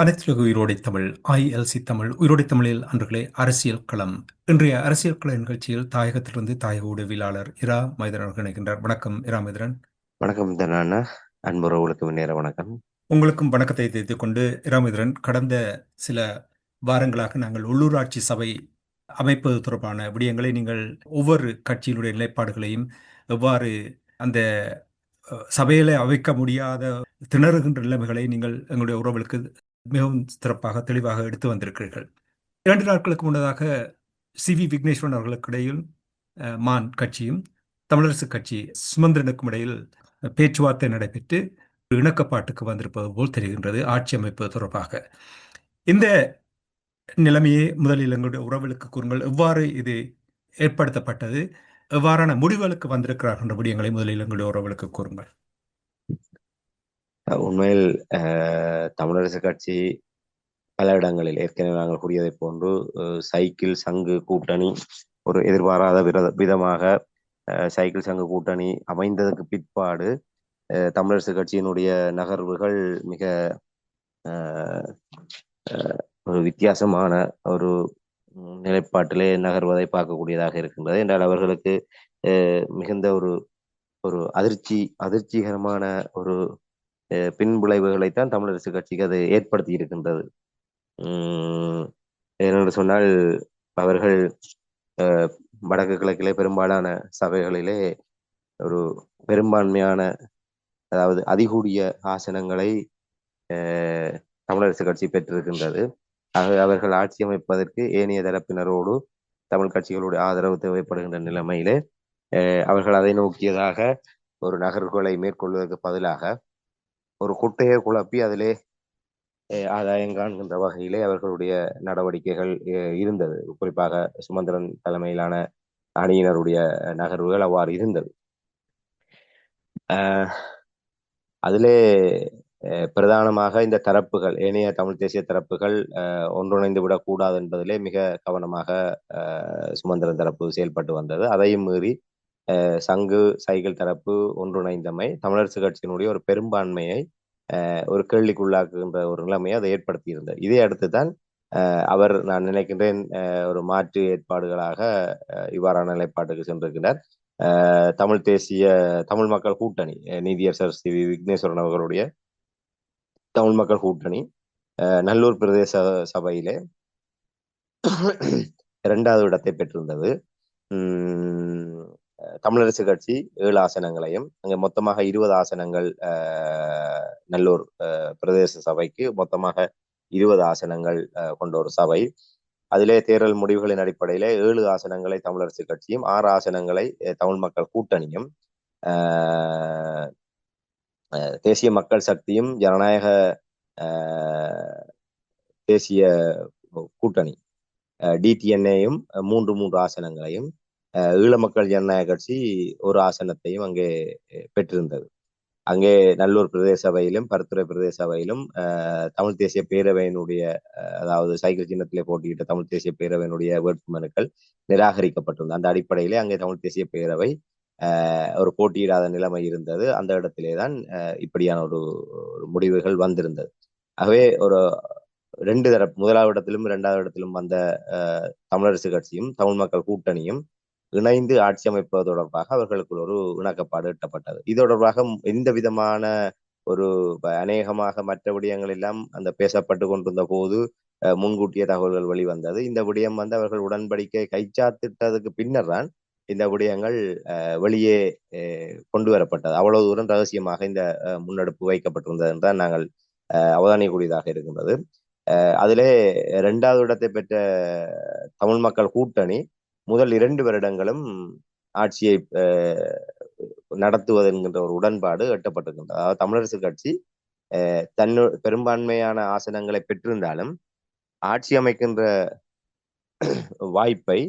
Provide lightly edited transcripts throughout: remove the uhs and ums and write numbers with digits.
அனைத்துலக உயிரோடை தமிழ் ILC தமிழ் உயிரோடை தமிழில் அன்றுகளே அரசியல் களம். இன்றைய அரசியல் கள நிகழ்ச்சியில் தாயகத்திலிருந்து தாயக உடவியலாளர் இரா மைதரன் அவர்கள் இணைகின்றார். வணக்கம் இரா மைதரன். வணக்கம் தனானா, அன்புறவுகளுக்கு நேர வணக்கம். உங்களுக்கும் வணக்கத்தை தெரிவித்துக் கொண்டு இரா மைதரன், கடந்த சில வாரங்களாக நாங்கள் உள்ளூராட்சி சபை அமைப்பது தொடர்பான விடயங்களை நீங்கள் ஒவ்வொரு கட்சியினுடைய நிலைப்பாடுகளையும் எவ்வாறு அந்த சபையில அமைக்க முடியாத திணறுகின்ற நிலைமைகளை நீங்கள் எங்களுடைய உறவுகளுக்கு மிகவும் சிறப்பாக தெளிவாக எடுத்து வந்திருக்கிறீர்கள். 2 நாட்களுக்கு முன்னதாக CV விக்னேஸ்வரன் அவர்களுக்கு இடையில் மான் கட்சியும் தமிழரசு கட்சி சுமந்திரனுக்கும் இடையில் பேச்சுவார்த்தை நடைபெற்று இணக்கப்பாட்டுக்கு வந்திருப்பது போல் தெரிகின்றது ஆட்சி அமைப்பு தொடர்பாக. இந்த நிலைமையை முதலில் எங்களுடைய உறவுகளுக்கு கூறுங்கள். எவ்வாறு இது ஏற்படுத்தப்பட்டது, எவ்வாறான முடிவுகளுக்கு வந்திருக்கிறார்கள் என்ற விடயங்களை முதலில் எங்களுடைய உறவுகளுக்கு கூறுங்கள். உண்மையில் தமிழரசு கட்சி பல இடங்களில் ஏற்கனவே நாங்கள் கூறியதை போன்று சைக்கிள் சங்கு கூட்டணி ஒரு எதிர்பாராத விதமாக சைக்கிள் சங்கு கூட்டணி அமைந்ததற்கு பிற்பாடு தமிழரசு கட்சியினுடைய நகர்வுகள் மிக ஒரு வித்தியாசமான ஒரு நிலைப்பாட்டிலே நகர்வதை பார்க்கக்கூடியதாக இருக்கின்றது. என்றால் அவர்களுக்கு மிகுந்த ஒரு அதிர்ச்சிகரமான ஒரு பின்விளைவுகளைத்தான் தமிழரசு கட்சிக்கு அது ஏற்படுத்தி இருக்கின்றது. ஏனென்று சொன்னால் அவர்கள் வடக்கு கிழக்கிலே பெரும்பாலான சபைகளிலே ஒரு பெரும்பான்மையான, அதாவது அதிகூடிய ஆசனங்களை தமிழரசு கட்சி பெற்றிருக்கின்றது. அவர்கள் ஆட்சி அமைப்பதற்கு ஏனைய தரப்பினரோடு தமிழ் கட்சிகளுடைய ஆதரவு தேவைப்படுகின்ற நிலைமையிலே அவர்கள் அதை நோக்கியதாக ஒரு நகர்வுகளை மேற்கொள்வதற்கு பதிலாக ஒரு குட்டையை குழப்பி அதிலே ஆதாயம் காண்கின்ற வகையிலே அவர்களுடைய நடவடிக்கைகள் இருந்தது. குறிப்பாக சுமந்திரன் தலைமையிலான அணியினருடைய நகர்வுகள் அவ்வாறு இருந்தது. அதிலே பிரதானமாக இந்த தரப்புகள், ஏனைய தமிழ் தேசிய தரப்புகள் ஒன்றிணைந்து விடக்கூடாது என்பதிலே மிக கவனமாக சுமந்திரன் தரப்பு செயல்பட்டு வந்தது. அதையும் மீறி சங்கு சைக்கிள் தரப்பு ஒன்றிணைந்தமை தமிழரசு கட்சியினுடைய ஒரு பெரும்பான்மையை ஒரு கேள்விக்குள்ளாக்குகின்ற ஒரு நிலைமையை அதை ஏற்படுத்தி இருந்தது. இதை அடுத்துதான் நான் நினைக்கின்றேன் ஒரு மாற்று ஏற்பாடுகளாக இவ்வாறான நிலைப்பாட்டுக்கு சென்றிருக்கிறார். தமிழ் மக்கள் கூட்டணி, நீதியரசர் CV விக்னேஸ்வரன் அவர்களுடைய தமிழ் மக்கள் கூட்டணி நல்லூர் பிரதேச சபையிலே 2வது இடத்தை பெற்றிருந்தது. தமிழரசு கட்சி 7 ஆசனங்களையும், அங்கே மொத்தமாக 20 ஆசனங்கள், நல்லூர் பிரதேச சபைக்கு மொத்தமாக 20 ஆசனங்கள் கொண்ட ஒரு சபை. அதிலே தேர்தல் முடிவுகளின் அடிப்படையிலே 7 ஆசனங்களை தமிழரசு கட்சியும் 6 ஆசனங்களை தமிழ் மக்கள் கூட்டணியும், தேசிய மக்கள் சக்தியும் ஜனநாயக தேசிய கூட்டணி DTNAயும் 3 ஆசனங்களையும், ஈழ மக்கள் ஜனநாயக கட்சி 1 ஆசனத்தையும் அங்கே பெற்றிருந்தது. அங்கே நல்லூர் பிரதேச சபையிலும் பருத்துறை பிரதேச சபையிலும் தமிழ் தேசிய பேரவையினுடைய, அதாவது சைக்கிள் சின்னத்திலே போட்டியிட்ட தமிழ் தேசிய பேரவையினுடைய வேட்புமனுக்கள் நிராகரிக்கப்பட்டிருந்தது. அந்த அடிப்படையிலே அங்கே தமிழ் தேசிய பேரவை ஒரு போட்டியிடாத நிலைமை இருந்தது. அந்த இடத்திலே தான் இப்படியான ஒரு முடிவுகள் வந்திருந்தது. ஆகவே ஒரு 2 தரப்பு, 1வது இடத்திலும் 2வது இடத்திலும் வந்த தமிழரசு கட்சியும் தமிழ் மக்கள் கூட்டணியும் இணைந்து ஆட்சி அமைப்பது தொடர்பாக அவர்களுக்கு ஒரு இணக்கப்பாடு எட்டப்பட்டது. இது தொடர்பாக எந்த விதமான ஒரு அநேகமாக மற்ற விடயங்கள் எல்லாம் அந்த பேசப்பட்டு கொண்டிருந்த போது முன்கூட்டிய தகவல்கள் வெளிவந்தது. இந்த விடயம் அவர்கள் உடன்படிக்கை கைச்சாத்திட்டதுக்கு பின்னர் தான் இந்த விடயங்கள் வெளியே கொண்டு வரப்பட்டது. அவ்வளவு தூரம் ரகசியமாக இந்த முன்னெடுப்பு வைக்கப்பட்டிருந்தது என்றால் நாங்கள் அவதானியக்கூடியதாக இருக்கின்றது. அதிலே 2வது இடத்தை பெற்ற தமிழ் மக்கள் கூட்டணி முதல் 2 வருடங்களும் ஆட்சியை நடத்துவது என்கின்ற ஒரு உடன்பாடு எட்டப்பட்டிருக்கின்றது. அதாவது தமிழரசு கட்சி பெரும்பான்மையான ஆசனங்களை பெற்றிருந்தாலும் ஆட்சி அமைக்கின்ற வாய்ப்பை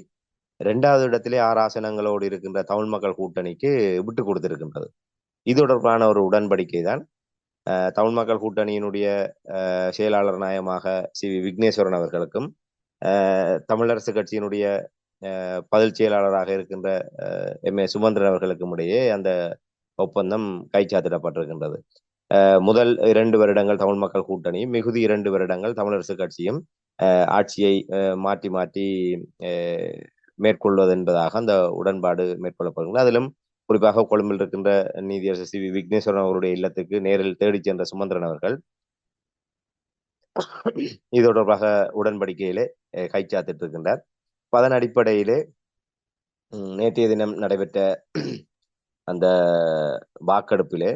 இரண்டாவது இடத்திலே 6 ஆசனங்களோடு இருக்கின்ற தமிழ் மக்கள் கூட்டணிக்கு விட்டு கொடுத்திருக்கின்றது. இது தொடர்பான ஒரு உடன்படிக்கை தான் தமிழ் மக்கள் கூட்டணியினுடைய செயலாளர் நாயகமாக விக்னேஸ்வரன் அவர்களுக்கும் தமிழரசு கட்சியினுடைய பதில் செயலாளராக இருக்கின்ற சுமந்திரன் அவர்களுக்கும் இடையே அந்த ஒப்பந்தம் கைச்சாத்திடப்பட்டிருக்கின்றது. முதல் 2 வருடங்கள் தமிழ் மக்கள் கூட்டணியும், மிகுதி 2 வருடங்கள் தமிழரசு கட்சியும் ஆட்சியை மாற்றி மாற்றி மேற்கொள்வது என்பதாக அந்த உடன்பாடு மேற்கொள்ளப்படுகிறது. அதிலும் குறிப்பாக கொழும்பில் இருக்கின்ற நீதியரசர் விக்னேஸ்வரன் அவருடைய இல்லத்துக்கு நேரில் தேடிச் சென்ற சுமந்திரன் அவர்கள் இது தொடர்பாக உடன்படிக்கையிலே கைச்சாத்திட்டு இருக்கின்றார். அதன் அடிப்படையிலே நேற்றைய தினம் நடைபெற்ற அந்த வாக்கெடுப்பிலே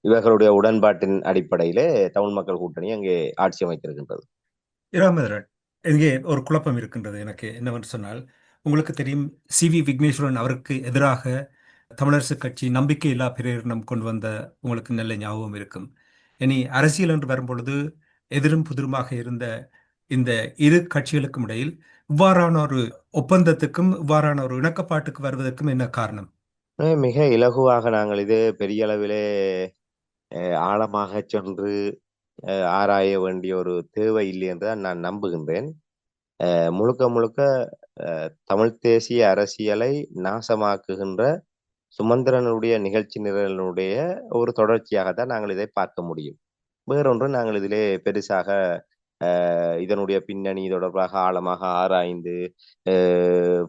இவர்களுடைய உடன்பாட்டின் அடிப்படையிலே தமிழ் மக்கள் கூட்டணி அங்கே ஆட்சி அமைத்திருக்கின்றது. இராமேந்திரன், இங்கே ஒரு குழப்பம் இருக்கின்றது எனக்கு. என்னவென்று சொன்னால், உங்களுக்கு தெரியும், விக்னேஸ்வரன் அவருக்கு எதிராக தமிழரசு கட்சி நம்பிக்கையில்லா பிரேரணம் கொண்டு வந்த உங்களுக்கு நல்ல ஞாபகம் இருக்கும். இனி அரசியல் என்று வரும்பொழுது எதிரும் புதிருமாக இருந்த இந்த இரு கட்சிகளுக்கும் இடையில் இவ்வாறான ஒரு ஒப்பந்தத்துக்கும் இவ்வாறான ஒரு இணக்கப்பாட்டுக்கு வருவதற்கும் என்ன காரணம்? மிக இலகுவாக நாங்கள் இது பெரிய அளவிலே ஆழமாக சென்று ஆராய வேண்டிய ஒரு தேவை இல்லை என்று நான் நம்புகின்றேன். முழுக்க முழுக்க தமிழ் தேசிய அரசியலை நாசமாக்குகின்ற சுமந்திரனுடைய நிகழ்ச்சி நிரலினுடைய ஒரு தொடர்ச்சியாகத்தான் நாங்கள் இதை பார்க்க முடியும். வேறொன்று நாங்கள் இதிலே பெருசாக இதனுடைய பின்னணி தொடர்பாக ஆழமாக ஆராய்ந்து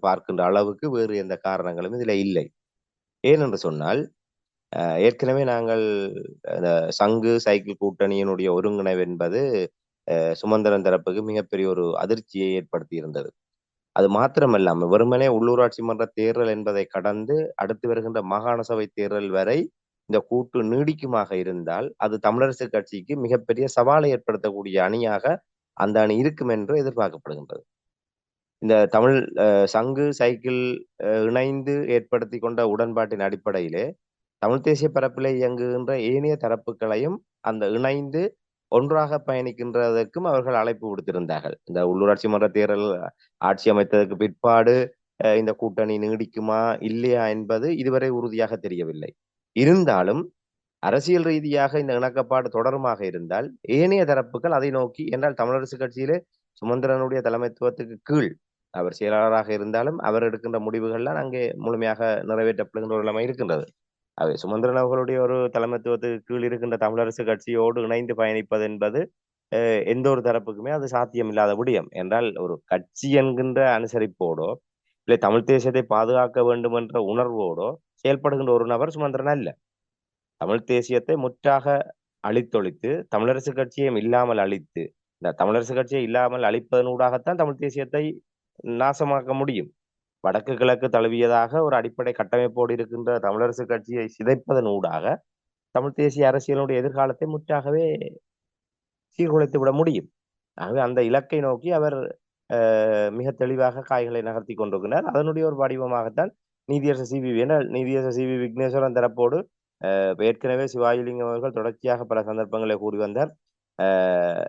பார்க்கின்ற அளவுக்கு வேறு எந்த காரணங்களும் இதில் இல்லை. ஏனென்று சொன்னால், ஏற்கனவே நாங்கள் சங்கு சைக்கிள் கூட்டணியினுடைய ஒருங்கிணைவு என்பது சுமந்திரன் தரப்புக்கு மிகப்பெரிய ஒரு அதிர்ச்சியை ஏற்படுத்தி இருந்தது. அது மாத்திரமல்லாமல் வெறுமனே உள்ளூராட்சி மன்ற தேர்தல் என்பதை கடந்து அடுத்து வருகின்ற மாகாண சபை தேர்தல் வரை இந்த கூட்டு நீடிக்குமாக இருந்தால் அது தமிழரசு கட்சிக்கு மிகப்பெரிய சவாலை ஏற்படுத்தக்கூடிய அணியாக அந்த அணி இருக்கும் என்று எதிர்பார்க்கப்படுகின்றது. இந்த தமிழ் சங்கு சைக்கிள் இணைந்து ஏற்படுத்தி கொண்ட உடன்பாட்டின் அடிப்படையிலே தமிழ் தேசிய பரப்பிலே இயங்குகின்ற ஏனைய தரப்புகளையும் அந்த இணைந்து ஒன்றாக பயணிக்கின்றதற்கும் அவர்கள் அழைப்பு விடுத்திருந்தார்கள். இந்த உள்ளூராட்சி மன்ற தேர்தல் ஆட்சி அமைத்ததற்கு பிற்பாடு இந்த கூட்டணி நீடிக்குமா இல்லையா என்பது இதுவரை உறுதியாக தெரியவில்லை. இருந்தாலும் அரசியல் ரீதியாக இந்த இணக்கப்பாடு தொடருமாக இருந்தால் ஏனைய தரப்புகள் அதை நோக்கி, என்றால் தமிழரசு கட்சியிலே சுமந்திரனுடைய தலைமைத்துவத்துக்கு கீழ் அவர் செயலாளராக இருந்தாலும் அவர் எடுக்கின்ற முடிவுகள்லாம் அங்கே முழுமையாக நிறைவேற்றப்படுகின்ற ஒரு நிலைமை இருக்கின்றது. அவை சுமந்திரன் அவர்களுடைய ஒரு தலைமைத்துவத்துக்கு கீழ் இருக்கின்ற தமிழரசு கட்சியோடு இணைந்து பயணிப்பது என்பது எந்த ஒரு தரப்புக்குமே அது சாத்தியம் இல்லாத விடயம். என்றால் ஒரு கட்சி என்கின்ற அனுசரிப்போடோ இல்லை தமிழ் தேசியத்தை பாதுகாக்க வேண்டும் என்ற உணர்வோடோ செயல்படுகின்ற ஒரு நபர் சுமந்திரன் அல்ல. தமிழ் தேசியத்தை முற்றாக அழித்தொழித்து தமிழரசு கட்சியையும் இல்லாமல் அழித்து, இந்த தமிழரசு கட்சியை இல்லாமல் அழிப்பதனூடாகத்தான் தமிழ் தேசியத்தை நாசமாக்க முடியும். வடக்கு கிழக்கு தழுவியதாக ஒரு அடிப்படை கட்டமைப்போடு இருக்கின்ற தமிழரசு கட்சியை சிதைப்பதன் ஊடாக தமிழ் தேசிய அரசியலுடைய எதிர்காலத்தை முற்றாகவே சீர்குலைத்து விட முடியும். ஆகவே அந்த இலக்கை நோக்கி அவர் மிக தெளிவாக காய்களை நகர்த்தி கொண்டிருக்கிறார். அதனுடைய ஒரு வடிவமாகத்தான் நீதியரசர் விக்னேஸ்வரன் தரப்போடு ஏற்கனவே சிவாஜிலிங்கம் அவர்கள் தொடர்ச்சியாக பல சந்தர்ப்பங்களை கூறி வந்தார்.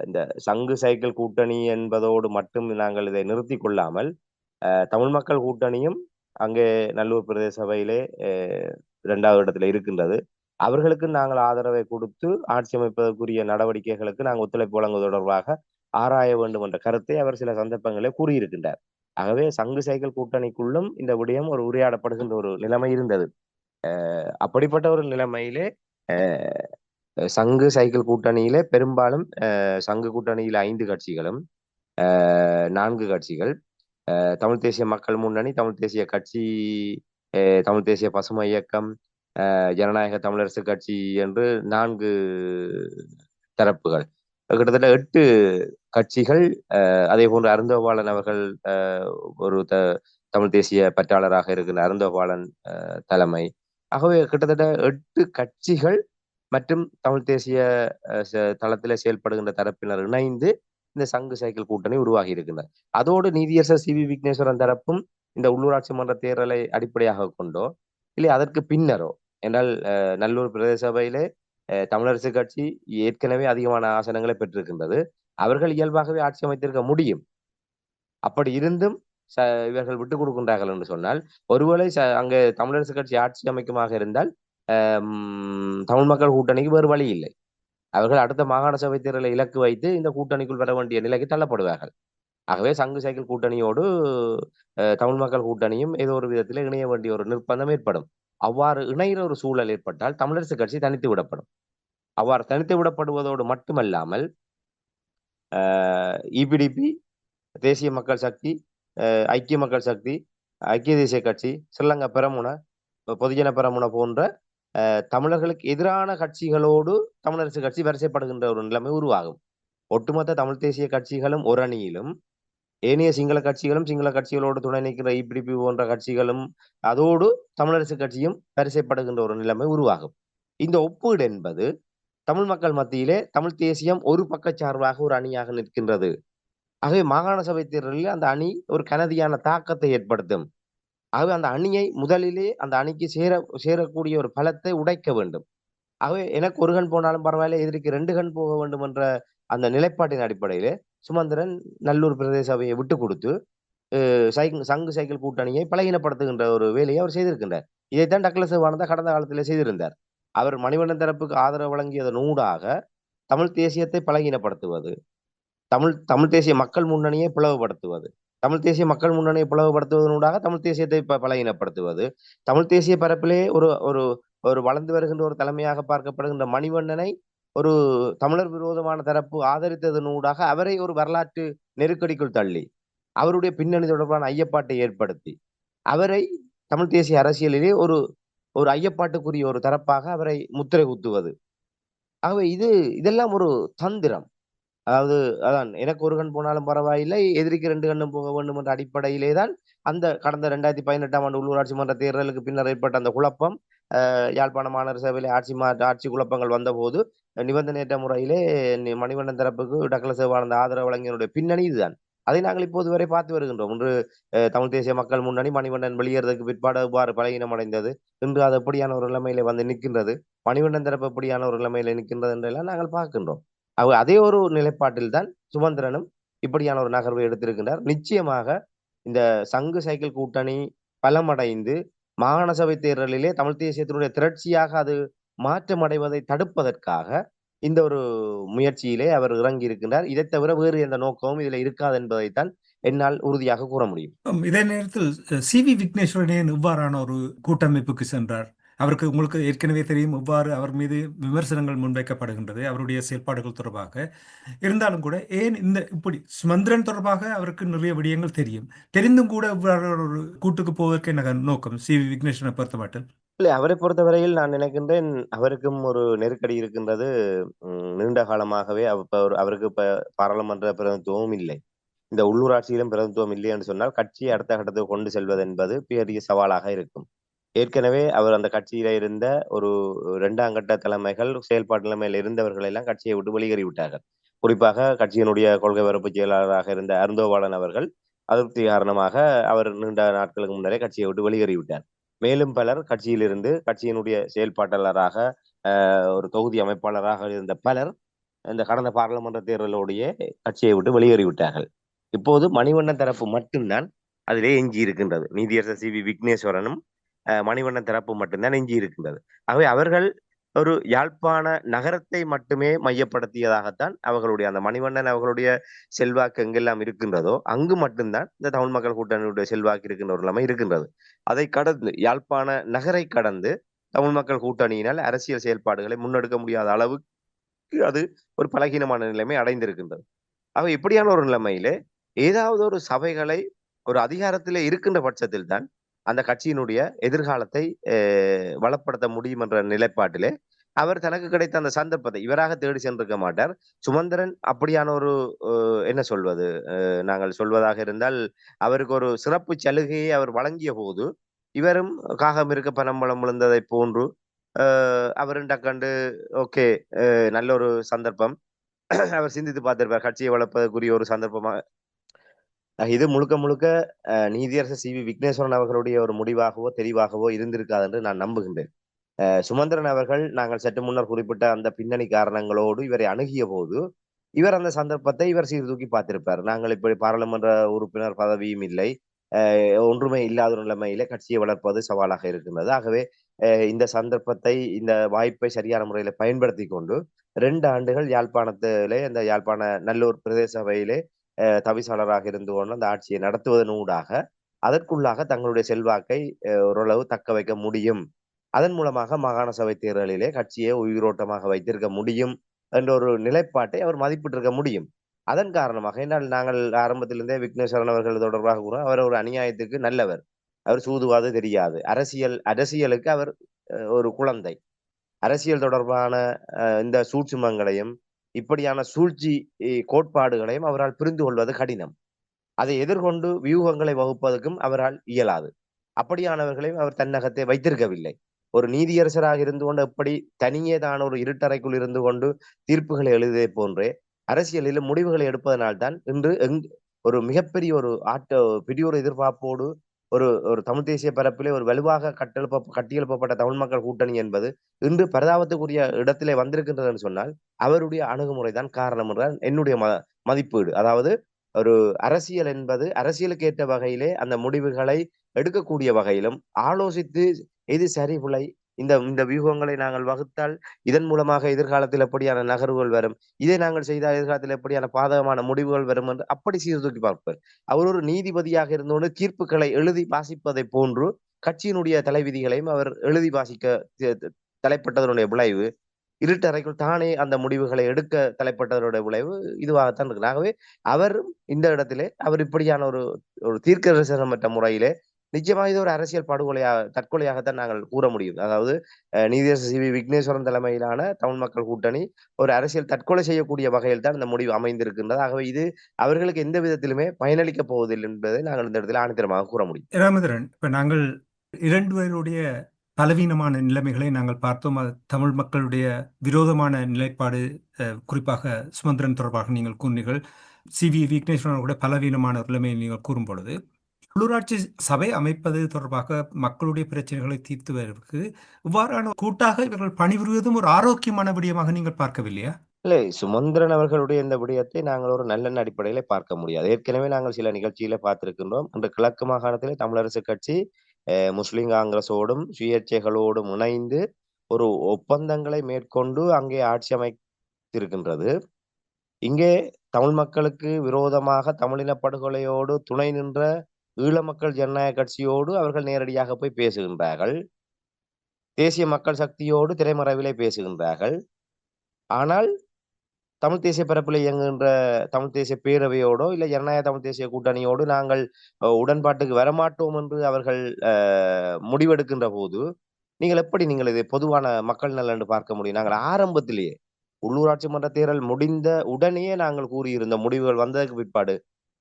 இந்த சங்கு சைக்கிள் கூட்டணி என்பதோடு மட்டும் நாங்கள் இதை நிறுத்தி கொள்ளாமல் தமிழ் மக்கள் கூட்டணியும் அங்கே நல்லூர் பிரதேச சபையிலே 2வது இடத்துல இருக்கின்றது. அவர்களுக்கு நாங்கள் ஆதரவை கொடுத்து ஆட்சி அமைப்பதற்குரிய நடவடிக்கைகளுக்கு நாங்கள் ஒத்துழைப்பு வழங்குவது தொடர்பாக ஆராய வேண்டும் என்ற கருத்தை அவர் சில சந்தர்ப்பங்களே கூறியிருக்கின்றார். ஆகவே சங்கு சைக்கிள் கூட்டணிக்குள்ளும் இந்த விடயம் ஒரு உரையாடப்படுகின்ற ஒரு நிலைமை இருந்தது. அப்படிப்பட்ட ஒரு நிலைமையிலே சங்கு சைக்கிள் கூட்டணியிலே பெரும்பாலும் சங்கு கூட்டணியில 5 கட்சிகளும் 4 கட்சிகள் தமிழ் தேசிய மக்கள் முன்னணி, தமிழ் தேசிய கட்சி, தமிழ் தேசிய பசுமை இயக்கம், ஜனநாயக தமிழரசு கட்சி என்று 4 தரப்புகள், கிட்டத்தட்ட 8 கட்சிகள், அதே போன்று அருந்தோபாலன் அவர்கள் ஒரு தமிழ் தேசிய பற்றாளராக இருக்கிற அருந்தோபாலன் தலைமை. ஆகவே கிட்டத்தட்ட 8 கட்சிகள் மற்றும் தமிழ் தேசிய தளத்தில் செயல்படுகின்ற தரப்பினர் இணைந்து இந்த சங்கு சைக்கிள் கூட்டணி உருவாகி இருக்கின்றனர். அதோடு நீதியரசர் விக்னேஸ்வரன் தரப்பும் இந்த உள்ளூராட்சி மன்ற தேர்தலை அடிப்படையாக கொண்டோ இல்லை அதற்கு பின்னரோ, என்றால் நல்லூர் பிரதேச சபையிலே தமிழரசு கட்சி ஏற்கனவே அதிகமான ஆசனங்களை பெற்றிருக்கின்றது. அவர்கள் இயல்பாகவே ஆட்சி அமைத்திருக்க முடியும். அப்படி இருந்தும் இவர்கள் விட்டுக் கொடுக்கின்றார்கள் என்று சொன்னால், ஒருவேளை அங்கே தமிழரசு கட்சி ஆட்சி அமைக்குமாக இருந்தால் தமிழ் மக்கள் கூட்டணிக்கு வேறு வழி இல்லை. அவர்கள் அடுத்த மாகாண சபை தேர்தலை இலக்கு வைத்து இந்த கூட்டணிக்குள் வர வேண்டிய நிலைக்கு தள்ளப்படுவார்கள். ஆகவே சங்கு சைக்கிள் கூட்டணியோடு தமிழ் மக்கள் கூட்டணியும் ஏதோ ஒரு விதத்தில் இணைய வேண்டிய ஒரு நிர்பந்தம் ஏற்படும். அவ்வாறு இணைகிற ஒரு சூழல் ஏற்பட்டால் தமிழரசு கட்சி தனித்து விடப்படும். அவ்வாறு தனித்து விடப்படுவதோடு மட்டுமல்லாமல் இபிடிபி, தேசிய மக்கள் சக்தி, ஐக்கிய மக்கள் சக்தி, ஐக்கிய தேசிய கட்சி, ஸ்ரீலங்கா பெரமுன, பொதுஜன பெரமுன போன்ற தமிழர்களுக்கு எதிரான கட்சிகளோடு தமிழரசு கட்சி வரிசைப்படுகின்ற ஒரு நிலைமை உருவாகும். ஒட்டுமொத்த தமிழ் தேசிய கட்சிகளும் ஒரு அணியிலும், ஏனைய சிங்கள கட்சிகளும் சிங்கள கட்சிகளோடு துணை நிற்கிற இபிடிபி போன்ற கட்சிகளும் அதோடு தமிழரசு கட்சியும் வரிசைப்படுகின்ற ஒரு நிலைமை உருவாகும். இந்த ஒப்பீடு என்பது தமிழ் மக்கள் மத்தியிலே தமிழ் தேசியம் ஒரு பக்கச்சார்பாக ஒரு அணியாக நிற்கின்றது. ஆகவே மாகாண சபை தேர்தலில் அந்த அணி ஒரு கனதியான தாக்கத்தை ஏற்படுத்தும். ஆகவே அந்த அணியை முதலிலே அந்த அணிக்கு சேரக்கூடிய ஒரு பலத்தை உடைக்க வேண்டும். ஆகவே எனக்கு ஒரு கண் போனாலும் பரவாயில்ல, எதிர்க்கு 2 கண் போக வேண்டும் என்ற அந்த நிலைப்பாட்டின் அடிப்படையிலே சுமந்திரன் நல்லூர் பிரதேச சபையை விட்டு கொடுத்து சங்கு சைக்கிள் கூட்டணியை பலகீனப்படுத்துகின்ற ஒரு வேலையை அவர் செய்திருக்கின்றார். இதைத்தான் டக்ளஸ் தேவானந்தா கடந்த காலத்திலே செய்திருந்தார். அவர் மணிவண்ணன் தரப்புக்கு ஆதரவு வழங்கியதன் ஊடாக தமிழ் தேசியத்தை பலகீனப்படுத்துவது, தமிழ் தேசிய மக்கள் முன்னணியை பிளவுபடுத்துவது, தமிழ் தேசிய மக்கள் முன்னணியை பிளவுபடுத்துவதனூடாக தமிழ் தேசியத்தை பலகீனப்படுத்துவது, தமிழ் தேசிய பரப்பிலே ஒரு ஒரு ஒரு வளர்ந்து வருகின்ற ஒரு தலைமையாக பார்க்கப்படுகின்ற மணிவண்ணனை ஒரு தமிழர் விரோதமான தரப்பு ஆதரித்ததனூடாக அவரை ஒரு வரலாற்று நெருக்கடிக்குள் தள்ளி அவருடைய பின்னணி தொடர்பான ஐயப்பாட்டை ஏற்படுத்தி அவரை தமிழ் தேசிய அரசியலிலே ஒரு ஒரு ஐயப்பாட்டுக்குரிய ஒரு தரப்பாக அவரை முத்திரை குத்துவது. ஆகவே இதெல்லாம் ஒரு தந்திரம். அதாவது அதான் எனக்கு ஒரு கண் போனாலும் பரவாயில்லை, எதிரிக்கு 2 கண்ணும் போக வேண்டும் என்ற அடிப்படையிலே தான் அந்த கடந்த 2018ஆம் ஆண்டு உள்ளூராட்சி மன்ற தேர்தலுக்கு பின்னர் ஏற்பட்ட அந்த குழப்பம், யாழ்ப்பாண மாநகர சபையிலே ஆட்சி குழப்பங்கள் வந்தபோது நிபந்தனையற்ற முறையிலே மணிவண்ணன் தரப்புக்கு டக்ளஸ் தேவானந்தா ஆதரவு வழங்கியனுடைய பின்னணி இதுதான். அதை நாங்கள் இப்போது வரை பார்த்து வருகின்றோம். இன்று தமிழ் தேசிய மக்கள் முன்னணி மணிவண்ணன் வெளியேறதுக்கு பிற்பாடு எவ்வாறு பலகீனம் அடைந்தது, இன்று அது எப்படியான ஒரு நிலைமையில வந்து நிற்கின்றது, மணிவண்ணன் தரப்பு எப்படியான ஒரு நிலைமையில நிற்கின்றது என்றெல்லாம் நாங்கள் பார்க்கின்றோம். அதே ஒரு நிலைப்பாட்டில் தான் சுமந்திரனும் இப்படியான ஒரு நகர்வை எடுத்திருக்கின்றார். நிச்சயமாக இந்த சங்கு சைக்கிள் கூட்டணி பலமடைந்து மாகாண சபை தேர்தலிலே தமிழ் தேசியத்தினுடைய திரட்சியாக அது மாற்றம் அடைவதை தடுப்பதற்காக இந்த ஒரு முயற்சியிலே அவர் இறங்கி இருக்கின்றார். இதை தவிர வேறு எந்த நோக்கமும் இதுல இருக்காது என்பதைத்தான் என்னால் உறுதியாக கூற முடியும். இதே நேரத்தில் சி.வி. விக்னேஸ்வரன் இவ்வாறான ஒரு கூட்டமைப்புக்கு சென்றார். அவருக்கு உங்களுக்கு ஏற்கனவே தெரியும் இவ்வாறு அவர் மீது விமர்சனங்கள் முன்வைக்கப்படுகின்றது அவருடைய செயல்பாடுகள் தொடர்பாக. இருந்தாலும் கூட ஏன் இப்படி சுமந்திரன் தொடர்பாக அவருக்கு நிறைய விடயங்கள் தெரியும், தெரிந்தும் கூட இவ்வாறு ஒரு கூட்டுக்கு போவதற்கு என்ன நோக்கம் சி.வி. விக்னேஸ்வரனை பொறுத்த மாட்டேன்? இல்லை, அவரை பொறுத்தவரையில் நான் நினைக்கின்றேன் அவருக்கும் ஒரு நெருக்கடி இருக்கின்றது. நீண்ட காலமாகவே அவருக்கு இப்ப பாராளுமன்ற பிரதிநிதித்துவமும் இல்லை, இந்த உள்ளூராட்சியிலும் பிரதிநிதித்துவம் இல்லை என்று சொன்னால் கட்சியை அடுத்த கட்டத்துக்கு கொண்டு செல்வது என்பது பெரிய சவாலாக இருக்கும். ஏற்கனவே அவர் அந்த கட்சியில இருந்த ஒரு 2ஆம் கட்ட தலைமைகள் செயல்பாட்டு நிலைமையில் இருந்தவர்கள் எல்லாம் கட்சியை விட்டு வெளியேறி விட்டார்கள். குறிப்பாக கட்சியினுடைய கொள்கை பரப்பு செயலாளராக இருந்த அருந்தோபாலன் அவர்கள் அதிருப்தி காரணமாக அவர் நீண்ட நாட்களுக்கு முன்னரே கட்சியை விட்டு வெளியேறிவிட்டார். மேலும் பலர் கட்சியிலிருந்து கட்சியினுடைய செயல்பாட்டாளராக ஒரு தொகுதி அமைப்பாளராக இருந்த பலர் இந்த கடந்த பாராளுமன்ற தேர்தலோடைய கட்சியை விட்டு வெளியேறிவிட்டார்கள். இப்போது மணிவண்ணன் தரப்பு மட்டும்தான் அதிலே எஞ்சி இருக்கின்றது. நீதியரசர் சி.வி. விக்னேஸ்வரனும் மணிவண்ணன் தரப்பு மட்டும்தான் எஞ்சி இருக்கின்றது. ஆகவே அவர்கள் ஒரு யாழ்ப்பாண நகரத்தை மட்டுமே மையப்படுத்தியதாகத்தான் அவர்களுடைய அந்த மணிவண்ணன் அவர்களுடைய செல்வாக்கு எங்கெல்லாம் இருக்கின்றதோ அங்கு மட்டும்தான் இந்த தமிழ் மக்கள் கூட்டணியுடைய செல்வாக்கு இருக்கின்ற ஒரு நிலைமை இருக்கின்றது. அதை கடந்து யாழ்ப்பாண நகரை கடந்து தமிழ் மக்கள் கூட்டணியினால் அரசியல் செயல்பாடுகளை முன்னெடுக்க முடியாத அளவுக்கு அது ஒரு பலகீனமான நிலைமை அடைந்திருக்கின்றது. ஆக இப்படியான ஒரு நிலைமையிலே ஏதாவது ஒரு சபைகளை ஒரு அதிகாரத்திலே இருக்கின்ற பட்சத்தில் தான் அந்த கட்சியினுடைய எதிர்காலத்தை வளப்படுத்த முடியும் என்ற நிலைப்பாட்டிலே அவர் தனக்கு கிடைத்த அந்த சந்தர்ப்பத்தை இவராக தேடி சென்றிருக்க மாட்டார். சுமந்திரன் அப்படியான ஒரு என்ன சொல்வது, நாங்கள் சொல்வதாக இருந்தால் அவருக்கு ஒரு சிறப்பு சலுகையை அவர் வழங்கிய போது இவரும் காகம் இருக்க பனம்பழம் விழுந்ததை போன்று அவரும் டக்கண்டு ஓகே நல்ல ஒரு சந்தர்ப்பம் அவர் சிந்தித்து பார்த்திருப்பார், கட்சியை வளர்ப்பதற்குரிய ஒரு சந்தர்ப்பமா. இது முழுக்க முழுக்க நீதியரசர் சி.வி. விக்னேஸ்வரன் அவர்களுடைய ஒரு முடிவாகவோ தெரிவாகவோ இருந்திருக்காது என்று நான் நம்புகின்றேன். சுமந்திரன் அவர்கள் நாங்கள் சற்று முன்னர் குறிப்பிட்ட அந்த பின்னணி காரணங்களோடு இவரை அணுகிய போது இவர் அந்த சந்தர்ப்பத்தை இவர் சீர்தூக்கி பார்த்திருப்பார். நாங்கள் இப்படி பாராளுமன்ற உறுப்பினர் பதவியும் இல்லை, ஒன்றுமே இல்லாத ஒரு நிலைமையிலே கட்சியை வளர்ப்பது சவாலாக இருக்கின்றது. ஆகவே இந்த சந்தர்ப்பத்தை, இந்த வாய்ப்பை சரியான முறையில பயன்படுத்தி கொண்டு 2 ஆண்டுகள் யாழ்ப்பாணத்திலே, அந்த யாழ்ப்பாண நல்லூர் பிரதேச சபையிலே தவிசாளராக இருந்து கொண்டு அந்த ஆட்சியை நடத்துவதனூடாக அதற்குள்ளாக தங்களுடைய செல்வாக்கை ஓரளவு தக்க வைக்க முடியும். அதன் மூலமாக மாகாண சபை தேர்தலிலே கட்சியை உயிரோட்டமாக வைத்திருக்க முடியும் என்ற ஒரு நிலைப்பாட்டை அவர் மதிப்பிட்டிருக்க முடியும். அதன் காரணமாக, என்றால் நாங்கள் ஆரம்பத்திலிருந்தே விக்னேஸ்வரன் அவர்கள் தொடர்பாக கூட அவர் ஒரு அநியாயத்துக்கு நல்லவர். அவர் சூதுவாது தெரியாது. அரசியலுக்கு அவர் ஒரு குழந்தை. அரசியல் தொடர்பான இந்த சூட்சுமங்களையும் இப்படியான சூழ்ச்சி கோட்பாடுகளையும் அவரால் புரிந்து கொள்வது கடினம். அதை எதிர்கொண்டு வியூகங்களை வகுப்பதற்கும் அவரால் இயலாது. அப்படியானவர்களையும் அவர் தன்னகத்தை வைத்திருக்கவில்லை. ஒரு நீதியரசராக இருந்து கொண்டு எப்படி தனியே தான் ஒரு இருட்டறைக்குள் இருந்து கொண்டு தீர்ப்புகளை எழுதியதை போன்றே அரசியலில் முடிவுகளை எடுப்பதனால்தான் இன்று ஒரு மிகப்பெரிய ஒரு பெரிய ஒரு எதிர்பார்ப்போடு ஒரு ஒரு தமிழ் தேசிய பரப்பிலே ஒரு வலுவாக கட்டியெழுப்பப்பட்ட தமிழ் மக்கள் கூட்டணி என்பது இன்று பரிதாபத்துக்குரிய இடத்திலே வந்திருக்கின்றது என்று சொன்னால் அவருடைய அணுகுமுறை தான் காரணம் என்றால் என்னுடைய மதிப்பீடு. அதாவது ஒரு அரசியல் என்பது அரசியலுக்கு ஏற்ற வகையிலே அந்த முடிவுகளை எடுக்கக்கூடிய வகையிலும் ஆலோசித்து எது சரி பிழை, இந்த இந்த வியூகங்களை நாங்கள் வகுத்தால் இதன் மூலமாக எதிர்காலத்தில் எப்படியான நகர்வுகள் வரும், இதை நாங்கள் செய்தால் எதிர்காலத்தில் எப்படியான பாதகமான முடிவுகள் வரும் என்று அப்படி சீர்தூக்கி பார்ப்பார். அவர் ஒரு நீதிபதியாக இருந்தோடு தீர்ப்புகளை எழுதி வாசிப்பதை போன்று கட்சியினுடைய தலைவிதிகளையும் அவர் எழுதி வாசிக்க தலைப்பட்டதனுடைய விளைவு, இருட்டறைக்குள் தானே அந்த முடிவுகளை எடுக்க தலைப்பட்டதனுடைய விளைவு இதுவாகத்தான் இருக்கு. ஆகவே அவர் இந்த இடத்திலே அவர் இப்படியான ஒரு ஒரு தீர்க்கதரிசனமற்ற முறையிலே நிச்சயமாக இது ஒரு அரசியல் தற்கொலையாகத்தான் நாங்கள் கூற முடியும். அதாவது நீதியரசர் சி வி விக்னேஸ்வரன் தலைமையிலான தமிழ் மக்கள் கூட்டணி ஒரு அரசியல் தற்கொலை செய்யக்கூடிய வகையில் தான் இந்த முடிவு அமைந்திருக்கின்றது. ஆகவே இது அவர்களுக்கு எந்த விதத்திலுமே பயனளிக்கப் போவதில்லை என்பதை நாங்கள் இந்த இடத்தில் ஆணித்தரமாக கூற முடியும். ராமதரன், இப்ப நாங்கள் 2 பேருடைய பலவீனமான நிலைமைகளை நாங்கள் பார்த்தோம். தமிழ் மக்களுடைய விரோதமான நிலைப்பாடு, குறிப்பாக சுமந்திரன் தொடர்பாக நீங்கள் கூறினீர்கள். சி வி விக்னேஸ்வரனுடைய பலவீனமான நிலைமையை நீங்கள் கூறும் பொழுது, உள்ளூராட்சி சபை அமைப்பது தொடர்பாக மக்களுடைய பிரச்சனைகளை தீர்த்து வருவதற்கு இவ்வாறான கூட்டாக இவர்கள் பணிபுரிவதும் ஒரு ஆரோக்கியமான விடயமாக நீங்கள் பார்க்கவில்லையா? இல்லை, சுமந்திரன் அவர்களுடைய இந்த விடயத்தை நாங்கள் ஒரு நல்லெண்ண அடிப்படையில பார்க்க முடியாது. ஏற்கனவே நாங்கள் சில நிகழ்ச்சியில பார்த்திருக்கின்றோம். இன்று கிழக்கு மாகாணத்திலே தமிழரசு கட்சி முஸ்லிம் காங்கிரஸோடும் சுயேட்சைகளோடும் இணைந்து ஒரு ஒப்பந்தங்களை மேற்கொண்டு அங்கே ஆட்சி அமைத்திருக்கின்றது. இங்கே தமிழ் மக்களுக்கு விரோதமாக தமிழின படுகொலையோடு துணை நின்ற ஈழ மக்கள் ஜனநாயக கட்சியோடு அவர்கள் நேரடியாக போய் பேசுகின்றார்கள். தேசிய மக்கள் சக்தியோடு திரைமறைவிலே பேசுகின்றார்கள். ஆனால் தமிழ் தேசிய பரப்பில் இயங்குகின்ற தமிழ் தேசிய பேரவையோடோ இல்ல ஜனநாயக தமிழ் தேசிய கூட்டணியோடு நாங்கள் உடன்பாட்டுக்கு வரமாட்டோம் என்று அவர்கள் முடிவெடுக்கின்ற போது நீங்கள் இதை பொதுவான மக்கள் நலன் என்று பார்க்க முடியும். நாங்கள் ஆரம்பத்திலேயே உள்ளூராட்சி மன்ற தேர்தல் முடிந்த உடனேயே நாங்கள் கூறியிருந்த முடிவுகள் வந்ததற்கு பிற்பாடு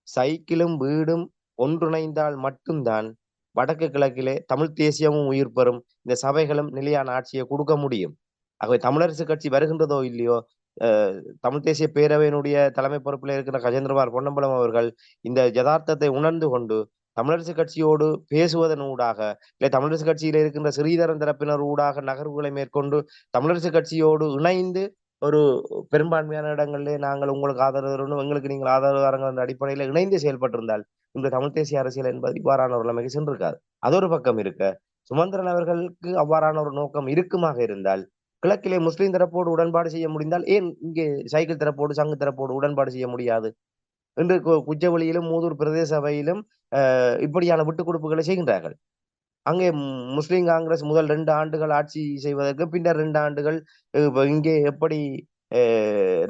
சைக்கிளும் வீடும் ஒன்றிணைந்தால் மட்டும்தான் வடக்கு கிழக்கிலே தமிழ் தேசியமும் உயிர் பெறும், இந்த சபைகளும் நிலையான ஆட்சியை கொடுக்க முடியும். ஆகவே தமிழரசு கட்சி வருகின்றதோ இல்லையோ, தமிழ் தேசிய பேரவையினுடைய தலைமை பொறுப்பில் இருக்கிற கஜேந்திரகுமார் பொன்னம்பலம் அவர்கள் இந்த யதார்த்தத்தை உணர்ந்து கொண்டு தமிழரசு கட்சியோடு பேசுவதன் ஊடாக, இல்லை தமிழரசு கட்சியில இருக்கின்ற சிறீதரன் தரப்பினர் ஊடாக நகர்வுகளை மேற்கொண்டு தமிழரசு கட்சியோடு இணைந்து ஒரு பெரும்பான்மையான இடங்களிலே நாங்கள் உங்களுக்கு ஆதரவு தரணும், எங்களுக்கு நீங்கள் ஆதரவு தாருங்கள் என்ற அடிப்படையில் இணைந்து செயல்பட்டிருந்தால் இந்த தமிழ் தேசிய அரசியல் என்பது இவ்வாறான ஒரு நிலைமைக்கு சென்றிருக்காது. அது ஒரு பக்கம் இருக்க, சுமந்திரன் அவர்களுக்கு அவ்வாறான ஒரு நோக்கம் இருக்குமாக இருந்தால் கிழக்கிலே முஸ்லிம் தரப்போடு உடன்பாடு செய்ய முடிந்தால் ஏன் இங்கே சைக்கிள் தரப்போடு சங்கு தரப்போடு உடன்பாடு செய்ய முடியாது என்று குச்சவெளியிலும் மூதூர் பிரதேச சபையிலும் இப்படியான விட்டுக் கொடுப்புகளை செய்கின்றார்கள். அங்கே முஸ்லிம் காங்கிரஸ் முதல் 2 ஆண்டுகள் ஆட்சி செய்வதற்கு பின்னர் 2 ஆண்டுகள் இங்கே எப்படி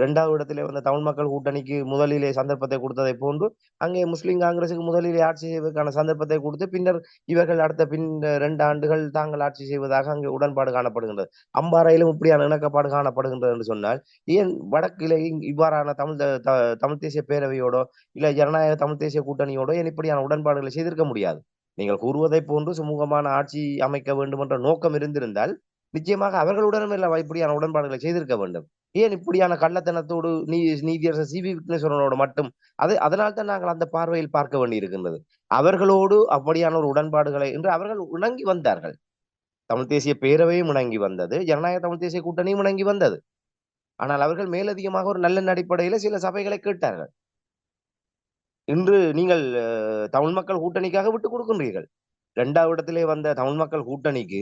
2வது இடத்திலே வந்த தமிழ் மக்கள் கூட்டணிக்கு முதலிலே சந்தர்ப்பத்தை கொடுத்ததை போன்று அங்கே முஸ்லிம் காங்கிரசுக்கு முதலிலே ஆட்சி செய்வதற்கான சந்தர்ப்பத்தை கொடுத்து பின்னர் இவர்கள் அடுத்த 2 ஆண்டுகள் தாங்கள் ஆட்சி செய்வதாக அங்கே உடன்பாடு காணப்படுகின்றது. அம்பாறையிலும் இப்படியான இணக்கப்பாடு காணப்படுகின்றது என்று சொன்னால் ஏன் வடக்கிலே இவ்வாறான தமிழ் தேசிய பேரவையோடோ இல்ல ஜனநாயக தமிழ் தேசிய கூட்டணியோடோ ஏன் இப்படியான உடன்பாடுகளை செய்திருக்க முடியாது? நீங்கள் கூறுவதை போன்று சுமூகமான ஆட்சி அமைக்க வேண்டும் என்ற நோக்கம் இருந்திருந்தால் நிச்சயமாக அவர்களுடன் இப்படியான உடன்பாடுகளை செய்திருக்க வேண்டும். ஏன் இப்படியான கள்ளத்தனத்தோடு நீதியரசர் சி வி விக்னேஸ்வரனோடு மட்டும் அதனால் தான் நாங்கள் அந்த பார்வையில் பார்க்க வேண்டி இருக்கின்றது. அவர்களோடு அப்படியான ஒரு உடன்பாடுகளை என்று அவர்கள் இணங்கி வந்தார்கள். தமிழ் தேசிய பேரவையும் இணங்கி வந்தது, ஜனநாயக தமிழ் தேசிய கூட்டணியும் இணங்கி வந்தது. ஆனால் அவர்கள் மேலதிகமாக ஒரு நல்ல அடிப்படையில சில சபைகளை கேட்டார்கள். இன்று நீங்கள் தமிழ் மக்கள் கூட்டணிக்காக விட்டுக் கொடுக்கின்றீர்கள். 2வது இடத்திலே வந்த தமிழ் மக்கள் கூட்டணிக்கு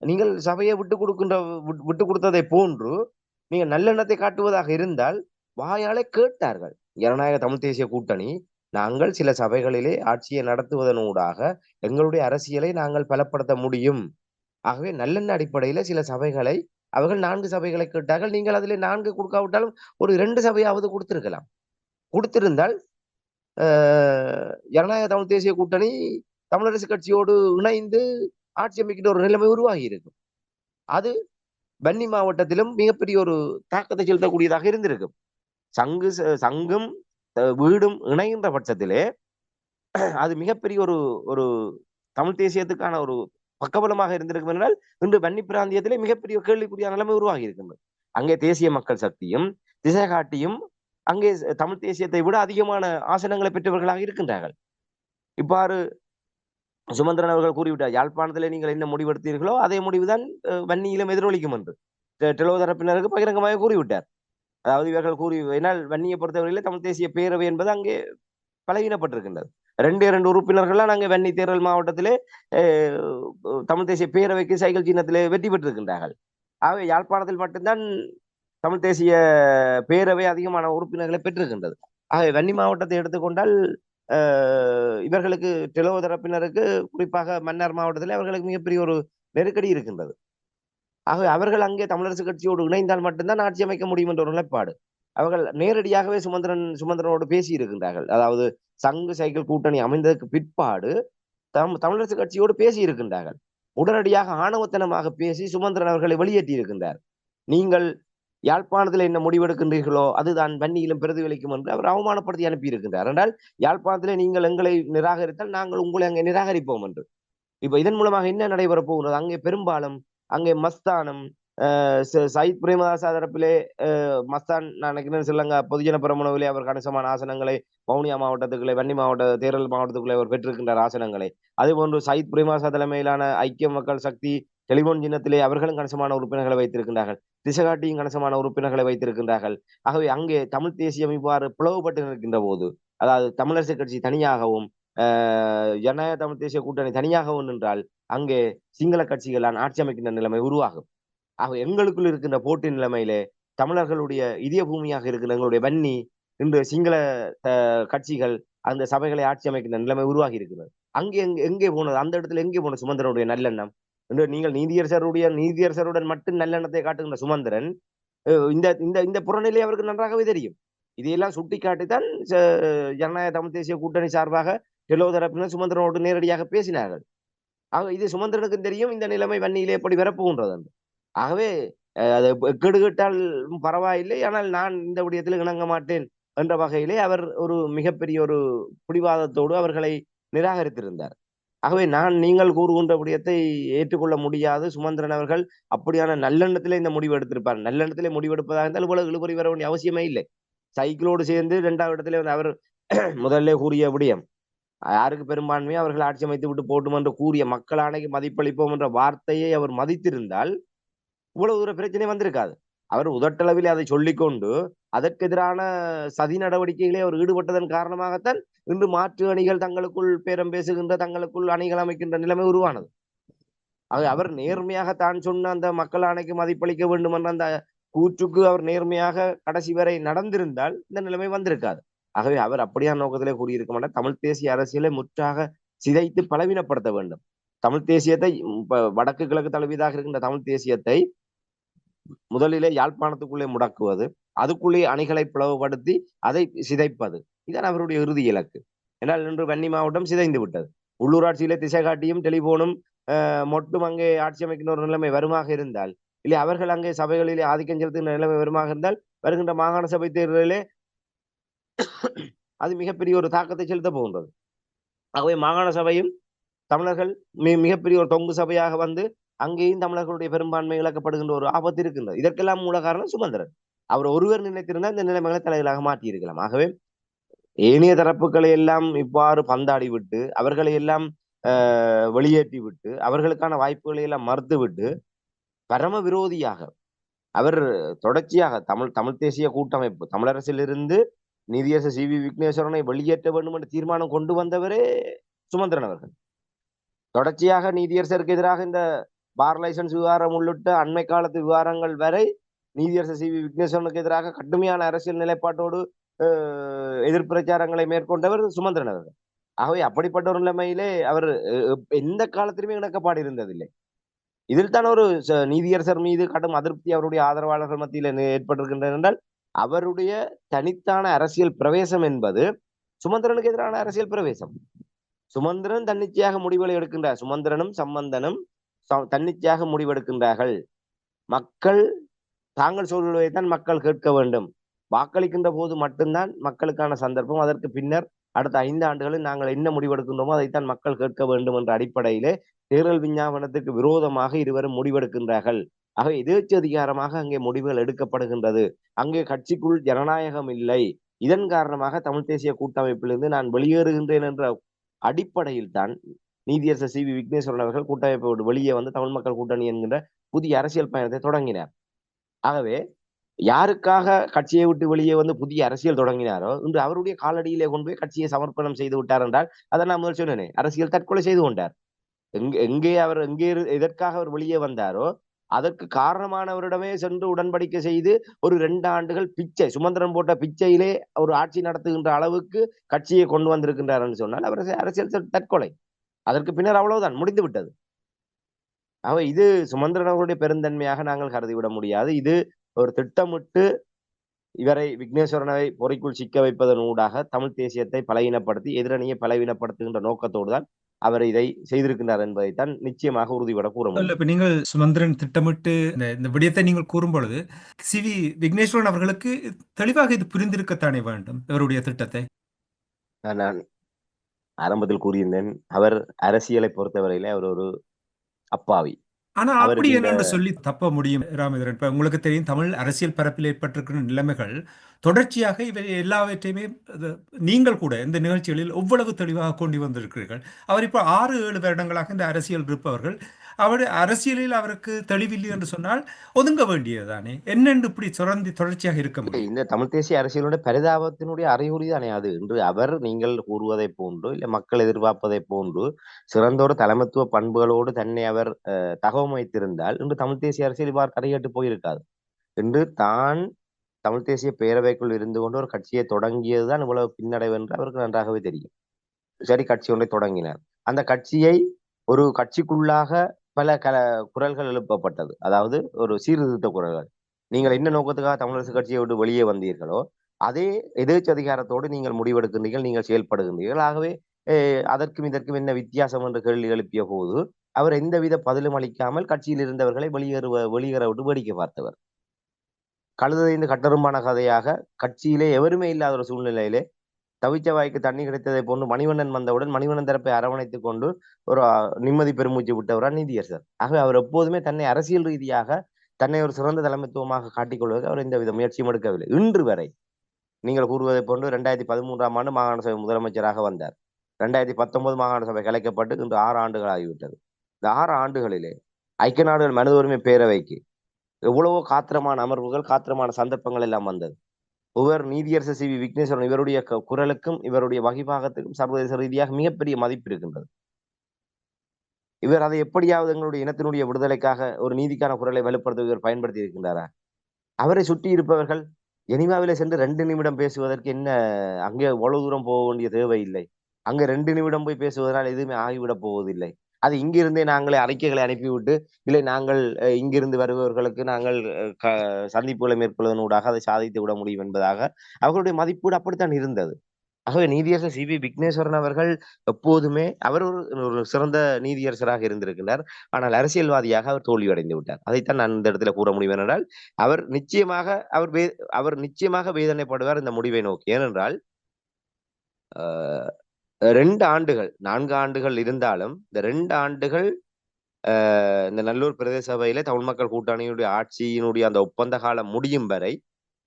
நீங்கள் சபையை விட்டு கொடுத்ததை போன்று நீங்க நல்லெண்ணத்தை காட்டுவதாக இருந்தால் வாயாலே கேட்டார்கள். ஜனநாயக தமிழ் தேசிய கூட்டணி நாங்கள் சில சபைகளிலே ஆட்சியை நடத்துவதனூடாக எங்களுடைய அரசியலை நாங்கள் பலப்படுத்த முடியும். ஆகவே நல்லெண்ண அடிப்படையில சில சபைகளை அவர்கள் 4 சபைகளை கேட்டார்கள். நீங்கள் அதிலே 4 கொடுக்காவிட்டாலும் ஒரு 2 சபையாவது கொடுத்திருக்கலாம். கொடுத்திருந்தால் ஜனநாயக தமிழ் தேசிய கூட்டணி தமிழரசு கட்சியோடு இணைந்து ஆட்சி அமைக்கின்ற ஒரு நிலைமை உருவாகி இருக்கும். அது வன்னி மாவட்டத்திலும் மிகப்பெரிய ஒரு தாக்கத்தை செலுத்தக்கூடியதாக இருந்திருக்கும். சங்கும் வீடும் இணைகின்ற பட்சத்திலே அது மிகப்பெரிய ஒரு ஒரு தமிழ் தேசியத்துக்கான ஒரு பக்கபலமாக இருந்திருக்கும் என்றால் இன்று வன்னி பிராந்தியத்திலே மிகப்பெரிய கேள்விக்குரிய நிலைமை உருவாகி இருக்கின்றது. அங்கே தேசிய மக்கள் சக்தியும் திசை காட்டியும் அங்கே தமிழ் தேசியத்தை விட அதிகமான ஆசனங்களை பெற்றவர்களாக இருக்கின்றார்கள். இவ்வாறு சுமந்திரன் அவர்கள் கூறிவிட்டார், யாழ்ப்பாணத்திலே நீங்கள் என்ன முடிவெடுத்தீர்களோ அதே முடிவுதான் வன்னியிலும் எதிரொலிக்கும் என்று டெலோ தரப்பினருக்கு பகிரங்கமாக கூறிவிட்டார். அதாவது இவர்கள் ஏனால் வன்னியை பொறுத்தவரையிலே தமிழ் தேசிய பேரவை என்பது அங்கே பலவீனப்பட்டிருக்கின்றது. 2 உறுப்பினர்கள்லாம் நாங்கள் வன்னி தேர்தல் மாவட்டத்திலே தமிழ் தேசிய பேரவைக்கு சைக்கிள் சின்னத்திலே வெற்றி பெற்றிருக்கின்றார்கள். ஆகவே யாழ்ப்பாணத்தில் மட்டும்தான் தமிழ் தேசிய பேரவை அதிகமான உறுப்பினர்களை பெற்றிருக்கின்றது. ஆகவே வன்னி மாவட்டத்தை எடுத்துக்கொண்டால் இவர்களுக்கு டெலோ தரப்பினருக்கு குறிப்பாக மன்னார் மாவட்டத்தில் அவர்களுக்கு மிகப்பெரிய ஒரு நெருக்கடி இருக்கின்றது. ஆகவே அவர்கள் அங்கே தமிழரசு கட்சியோடு இணைந்தால் மட்டும்தான் ஆட்சி அமைக்க முடியும் என்ற ஒரு நிலைப்பாடு. அவர்கள் நேரடியாகவே சுமந்திரனோடு பேசி இருக்கின்றார்கள். அதாவது சங்கு சைக்கிள் கூட்டணி அமைந்ததற்கு பிற்பாடு தமிழரசு கட்சியோடு பேசி இருக்கின்றார்கள். உடனடியாக ஆணவத்தனமாக பேசி சுமந்திரன் அவர்களை வெளியேற்றி இருக்கின்றார். நீங்கள் யாழ்ப்பாணத்தில் என்ன முடிவெடுக்கின்றீர்களோ அதுதான் வன்னியிலும் பிரதிபலிக்கும் என்று அவர் அவமானப்படுத்தி அனுப்பி இருக்கின்றார். என்றால் யாழ்ப்பாணத்திலே நீங்கள் எங்களை நிராகரித்தால் நாங்கள் உங்களை அங்கே நிராகரிப்போம் என்று. இப்ப இதன் மூலமாக என்ன நடைபெற போகிறது? அங்கே பெரும்பாலும் அங்கே மஸ்தானம் சயித் பிரேமதாசா தரப்பிலே மஸ்தான் நான் நினைக்கிறேன் ஸ்ரீலங்கா பொதுஜன பெரமுனவிலே அவர் கணிசமான ஆசனங்களை வவுனியா மாவட்டத்துக்குள்ளே வன்னி மாவட்ட தேர்தல் மாவட்டத்துக்குள்ளே அவர் பெற்றிருக்கின்றார் ஆசனங்களை. அதே போன்று சயித் பிரேமதாசா தலைமையிலான ஐக்கிய மக்கள் சக்தி டெலிபோன் சின்னத்திலே அவர்களும் கணிசமான உறுப்பினர்களை வைத்திருக்கின்றார்கள். திசைகாட்டியும் கணிசமான உறுப்பினர்களை வைத்திருக்கின்றார்கள். ஆகவே அங்கே தமிழ் தேசியம் இவ்வாறு பிளவுபட்டு நிற்கின்ற போது, அதாவது தமிழரசு கட்சி தனியாகவும் ஜனநாயக தமிழ் தேசிய கூட்டணி தனியாகவும் நின்றால் அங்கே சிங்கள கட்சிகளால் ஆட்சி அமைக்கின்ற நிலைமை உருவாகும். ஆக எங்களுக்குள் இருக்கின்ற போட்டி நிலைமையிலே தமிழர்களுடைய இதய பூமியாக இருக்கின்ற எங்களுடைய வன்னி இன்று சிங்கள கட்சிகள் அந்த சபைகளை ஆட்சி அமைக்கின்ற நிலைமை உருவாகி இருக்கிறது. அங்கே எங்கே போனது? அந்த இடத்துல எங்கே போனது சுமந்திரனுடைய நல்லெண்ணம்? என்று நீங்கள் நீதியரசருடன் மட்டும் நல்லெண்ணத்தை காட்டுகின்ற சுமந்திரன் இந்த இந்த இந்த புறநிலை அவருக்கு நன்றாகவே தெரியும். இதையெல்லாம் சுட்டிக்காட்டித்தான் ஜனநாயக தமிழ் தேசிய கூட்டணி சார்பாக டெலோ தரப்பினர் சுமந்திரனோடு நேரடியாக பேசினார்கள். ஆக இது சுமந்திரனுக்கும் தெரியும் இந்த நிலைமை வன்னியிலே எப்படி வரப்போகின்றது என்று. ஆகவே அது கெடுகட்டால் பரவாயில்லை, ஆனால் நான் இந்த விடயத்தில் இணங்க மாட்டேன் என்ற வகையிலே அவர் ஒரு மிகப்பெரிய ஒரு பிடிவாதத்தோடு அவர்களை நிராகரித்திருந்தார். ஆகவே நீங்கள் கூறுகின்ற விடயத்தை ஏற்றுக்கொள்ள முடியாது. சுமந்திரன் அவர்கள் அப்படியான நல்லெண்ணத்திலே இந்த முடிவு எடுத்திருப்பார். நல்லெண்ணத்திலே முடிவெடுப்பதாக இருந்தால் இவ்வளவு இழுபறி வர வேண்டிய அவசியமே இல்லை. சைக்கிளோடு சேர்ந்து 2வது இடத்திலே அவர் முதல்ல கூறிய விடயம், யாருக்கு பெரும்பான்மையை அவர்கள் ஆட்சி அமைத்து விட்டு போட்டும் என்று கூறிய மக்கள் ஆணைக்கு மதிப்பளிப்போம் என்ற வார்த்தையை அவர் மதித்திருந்தால் இவ்வளவு தூர பிரச்சனை வந்திருக்காது. அவர் உதட்டளவில் அதை சொல்லிக்கொண்டு அதற்கு எதிரான சதி நடவடிக்கைகளை அவர் ஈடுபட்டதன் காரணமாகத்தான் இன்று மாற்று அணிகள் தங்களுக்குள் பேரம் பேசுகின்ற தங்களுக்குள் அணிகள் அமைக்கின்ற நிலைமை உருவானது. அவர் நேர்மையாக தான் சொன்ன அந்த மக்கள் ஆணைக்கு மதிப்பளிக்க வேண்டும் என்ற அந்த கூற்றுக்கு அவர் நேர்மையாக கடைசி வரை நடந்திருந்தால் இந்த நிலைமை வந்திருக்காது. ஆகவே அவர் அப்படியான நோக்கத்திலே கூறியிருக்க மாட்டார். தமிழ் தேசிய அரசியலை முற்றாக சிதைத்து பலவீனப்படுத்த வேண்டும். தமிழ் தேசியத்தை வடக்கு கிழக்கு தலைவீதாக இருக்கின்ற தமிழ் தேசியத்தை முதலிலே யாழ்ப்பாணத்துக்குள்ளே முடக்குவது, அதுக்குள்ளே அணிகளை பிளவுபடுத்தி அதை சிதைப்பது, இதான் அவருடைய இறுதி இலக்கு. என்றால் இன்று வன்னி மாவட்டம் சிதைந்து விட்டது. உள்ளூராட்சியிலே திசை காட்டியும் டெலிபோனும் மொட்டும் அங்கே ஆட்சி அமைக்கின்ற ஒரு நிலைமை வருமாக இருந்தால், இல்லை அவர்கள் அங்கே சபைகளிலே ஆதிக்கம் செலுத்துகின்ற நிலைமை வருமாக இருந்தால் வருகின்ற மாகாண சபை தேர்தலிலே அது மிகப்பெரிய ஒரு தாக்கத்தை செலுத்த போகின்றது. ஆகவே மாகாண சபையும் தமிழர்கள் மிகப்பெரிய ஒரு தொங்கு சபையாக வந்து அங்கேயும் தமிழர்களுடைய பெரும்பான்மை இழக்கப்படுகின்ற ஒரு ஆபத்து இருக்கின்றது. இதற்கெல்லாம் மூல காரணம் சுமந்திரன். அவர் ஒருவர் நினைத்திருந்தால் இந்த நிலைமைகளை தலைகளாக மாற்றி இருக்கலாம். ஆகவே ஏனைய தரப்புகளை எல்லாம் இவ்வாறு பந்தாடி விட்டு அவர்களை எல்லாம் வெளியேற்றி விட்டு அவர்களுக்கான வாய்ப்புகளை எல்லாம் மறுத்து விட்டு பரம விரோதியாக அவர் தொடர்ச்சியாக தமிழ் தேசிய கூட்டமைப்பு தமிழரசிலிருந்து நீதியரசர் சி வி விக்னேஸ்வரனை வெளியேற்ற வேண்டும் என்ற தீர்மானம் கொண்டு வந்தவரே சுமந்திரன் அவர்கள். தொடர்ச்சியாக நீதியரசருக்கு எதிராக இந்த பார் லைசன்ஸ் விவகாரம் உள்ளிட்ட அண்மை காலத்து விவகாரங்கள் வரை நீதியரசர் சி வி விக்னேஸ்வரனுக்கு எதிராக கடுமையான அரசியல் நிலைப்பாட்டோடு எதிர்ப்பு பிரச்சாரங்களை மேற்கொண்டவர் சுமந்திரன் அவர்கள். ஆகவே அப்படிப்பட்ட ஒரு நிலைமையிலே அவர் எந்த காலத்திலுமே இணக்கப்பாடு இருந்ததில்லை. இதில் தான் ஒரு நீதியரசர் மீது கடும் அதிருப்தி அவருடைய ஆதரவாளர்கள் மத்தியில் ஏற்பட்டிருக்கின்றன என்றால் அவருடைய தனித்தான அரசியல் பிரவேசம் என்பது சுமந்திரனுக்கு எதிரான அரசியல் பிரவேசம். சுமந்திரன் தன்னிச்சையாக முடிவுகளை எடுக்கின்றார். சுமந்திரனும் சம்பந்தனும் தன்னிச்சையாக முடிவெடுக்கின்றார்கள். மக்கள் தாங்கள் சொல்வதைத்தான் மக்கள் கேட்க வேண்டும். வாக்களிக்கின்ற போது மட்டும்தான் மக்களுக்கான சந்தர்ப்பம். அதற்கு பின்னர் அடுத்த 5 ஆண்டுகளில் நாங்கள் என்ன முடிவெடுக்கின்றோமோ அதைத்தான் மக்கள் கேட்க வேண்டும் என்ற அடிப்படையிலே தேர்தல் விஞ்ஞாபனத்துக்கு விரோதமாக இருவரும் முடிவெடுக்கின்றார்கள். ஆக எதேச்சதிகாரமாக அங்கே முடிவுகள் எடுக்கப்படுகின்றது. அங்கே கட்சிக்குள் ஜனநாயகம் இல்லை. இதன் காரணமாக தமிழ் தேசிய கூட்டமைப்பிலிருந்து நான் வெளியேறுகின்றேன் என்ற அடிப்படையில் தான் நீதியரசர் சி வி விக்னேஸ்வரன் அவர்கள் கூட்டமைப்போடு வெளியே வந்து தமிழ் மக்கள் கூட்டணி என்கின்ற புதிய அரசியல் பயணத்தை தொடங்கினார். ஆகவே யாருக்காக கட்சியை விட்டு வெளியே வந்து புதிய அரசியல் தொடங்கினாரோ இன்று அவருடைய காலடியிலே கொண்டு போய் கட்சியை சமர்ப்பணம் செய்து விட்டார் என்றால் அதை நான் முதல் சொன்னேனே, அரசியல் தற்கொலை செய்து கொண்டார். எங்கே எதற்காக அவர் வெளியே வந்தாரோ அதற்கு காரணமானவரிடமே சென்று உடன்படிக்கை செய்து ஒரு 2 ஆண்டுகள் பிச்சை, சுமந்திரன் போட்ட பிச்சையிலே ஒரு ஆட்சி நடத்துகின்ற அளவுக்கு கட்சியை கொண்டு வந்திருக்கின்றார் என்று சொன்னால் அவர் அரசியல் தற்கொலை. அதற்கு பின்னர் அவ்வளவுதான், முடிந்து விட்டது. இது சுமந்திரன் அவர்களுடைய பெருந்தன்மையாக நாங்கள் கருதிவிட முடியாது. இது ஒரு திட்டமிட்டு இவரை விக்னேஸ்வரனை பொறைக்குள் சிக்க வைப்பதன் ஊடாக தமிழ் தேசியத்தை பலவீனப்படுத்தி எதிரணியை பலவீனப்படுத்துகின்ற நோக்கத்தோடு தான் அவர் இதை செய்திருக்கின்றார் என்பதைத்தான் நிச்சயமாக உறுதிபட கூற முடியும். இப்ப நீங்கள் சுமந்திரன் திட்டமிட்டு இந்த விடயத்தை நீங்கள் கூறும் பொழுது சி வி விக்னேஸ்வரன் அவர்களுக்கு தெளிவாக இது புரிந்திருக்கத்தானே வேண்டும் இவருடைய திட்டத்தை. நான் ஆரம்பத்தில் கூறியிருந்தேன், அவர் அரசியலை பொறுத்தவரையிலே அவர் ஒரு அப்பாவி. ஆனா அப்படி என்னன்னு சொல்லி தப்ப முடியும் ராமேந்திரன்? இப்ப உங்களுக்கு தெரியும், தமிழ் அரசியல் பரப்பில் ஏற்பட்டிருக்கிற நிலைமைகள் தொடர்ச்சியாக இவை எல்லாவற்றையுமே நீங்கள் கூட இந்த நிகழ்ச்சிகளில் எவ்வளவு தெளிவாக கொண்டு வந்திருக்கிறீர்கள். அவர் இப்போ 6-7 வருடங்களாக இந்த அரசியல் இருப்பவர்கள் அரசியலில் அவருக்கு தெளிவில்லை என்று சொன்னால் ஒதுங்க வேண்டியதுதானே? என்னென்று இப்படி தொடர்ச்சியாக இருக்க முடியும்? இந்த தமிழ் தேசிய அரசியலுடைய பரிதாபத்தினுடைய அறிகுறி தானே அது. இன்று அவர் நீங்கள் கூறுவதை போன்று இல்ல மக்கள் எதிர்பார்ப்பதை போன்று சிறந்த ஒரு தலைமைத்துவ பண்புகளோடு தன்னை அவர் தகவமைத்திருந்தால் இன்று தமிழ் தேசிய அரசியல் இவ்வாறு கரையேட்டு போயிருக்காது. இன்று தான் தமிழ் தேசிய பேரவைக்குள் இருந்து கொண்டு ஒரு கட்சியை தொடங்கியதுதான் இவ்வளவு பின்னடைவு என்று அவருக்கு நன்றாகவே தெரியும். சரி, கட்சி ஒன்றை தொடங்கினார். அந்த கட்சியை ஒரு கட்சிக்குள்ளாக பல குரல்கள் எழுப்பப்பட்டது. அதாவது ஒரு சீர்திருத்த குரல்கள். நீங்கள் என்ன நோக்கத்துக்காக தமிழரசு கட்சியை விட்டு வெளியே வந்தீர்களோ அதே எதிர்ச்சதிகாரத்தோடு நீங்கள் முடிவெடுக்கின்றீர்கள், நீங்கள் செயல்படுகின்றீர்கள். ஆகவே அதற்கும் இதற்கும் என்ன வித்தியாசம் என்று கேள்வி எழுப்பிய போது அவர் எந்தவித பதிலும் அளிக்காமல் கட்சியில் இருந்தவர்களை வெளியேற விட்டு வேடிக்கை பார்த்தவர். கழுதைந்து கட்டரும்பான கதையாக கட்சியிலே எவருமே இல்லாத ஒரு சூழ்நிலையிலே தவிச்ச வாய்க்கு தண்ணி கிடைத்ததை போன்று மணிவண்ணன் வந்தவுடன் மணிவண்ணன் தரப்பை அரவணைத்துக் கொண்டு ஒரு நிம்மதி பெருமூச்சு விட்டவரா நீதியரசர். ஆகவே அவர் எப்போதுமே தன்னை அரசியல் ரீதியாக தன்னை ஒரு சிறந்த தலைமைத்துவமாக காட்டிக்கொள்வதற்கு அவர் எந்தவித முயற்சியும் எடுக்கவில்லை. இன்று வரை நீங்கள் கூறுவதை போன்று 2013ஆம் ஆண்டு மாகாண சபை முதலமைச்சராக வந்தார். 2019 மாகாண சபை கலைக்கப்பட்டு இன்று 6 ஆண்டுகள் ஆகிவிட்டது. இந்த 6 ஆண்டுகளிலே ஐக்கிய நாடுகள் மனித உரிமை பேரவைக்கு எவ்வளவோ காத்திரமான அமர்வுகள், காத்திரமான சந்தர்ப்பங்கள் எல்லாம் வந்தது. ஒவ்வொரு நீதியரசர் சி வி விக்னேஸ்வரன் இவருடைய குரலுக்கும் இவருடைய வகிபாகத்துக்கும் சர்வதேச ரீதியாக மிகப்பெரிய மதிப்பு இருக்கின்றது. இவர் அதை எப்படியாவது எங்களுடைய இனத்தினுடைய விடுதலைக்காக ஒரு நீதிக்கான குரலை வலுப்படுத்த இவர் பயன்படுத்தி இருக்கின்றாரா? அவரை சுற்றி இருப்பவர்கள் ஜெனீவாவிலே சென்று 2 நிமிடம் பேசுவதற்கு என்ன அங்கே அவ்வளவு தூரம் போக வேண்டிய தேவையில்லை. அங்க 2 நிமிடம் போய் பேசுவதனால் எதுவுமே ஆகிவிடப் போவதில்லை. அது இங்கிருந்தே நாங்களே அறிக்கைகளை அனுப்பிவிட்டு இல்லை நாங்கள் இங்கிருந்து வருபவர்களுக்கு நாங்கள் சந்திப்புகளை மேற்கொள்வதனூடாக அதை சாதித்து விட முடியும் என்பதாக அவர்களுடைய மதிப்பீடு அப்படித்தான் இருந்தது. ஆகவே நீதியரசர் சி வி விக்னேஸ்வரன் அவர்கள் எப்போதுமே அவர் ஒரு சிறந்த நீதியரசராக இருந்திருக்கிறார். ஆனால் அரசியல்வாதியாக அவர் தோல்வியடைந்து விட்டார். அதைத்தான் நான் இந்த இடத்துல கூற முடியும். என்றால் அவர் நிச்சயமாக வேதனைப்படுவார் இந்த முடிவை நோக்கி. ஏனென்றால் 2 ஆண்டுகள் 4 ஆண்டுகள் இருந்தாலும் இந்த 2 ஆண்டுகள் இந்த நல்லூர் பிரதேச சபையில தமிழ் மக்கள் கூட்டணியுடைய ஆட்சியினுடைய அந்த ஒப்பந்த காலம் முடியும் வரை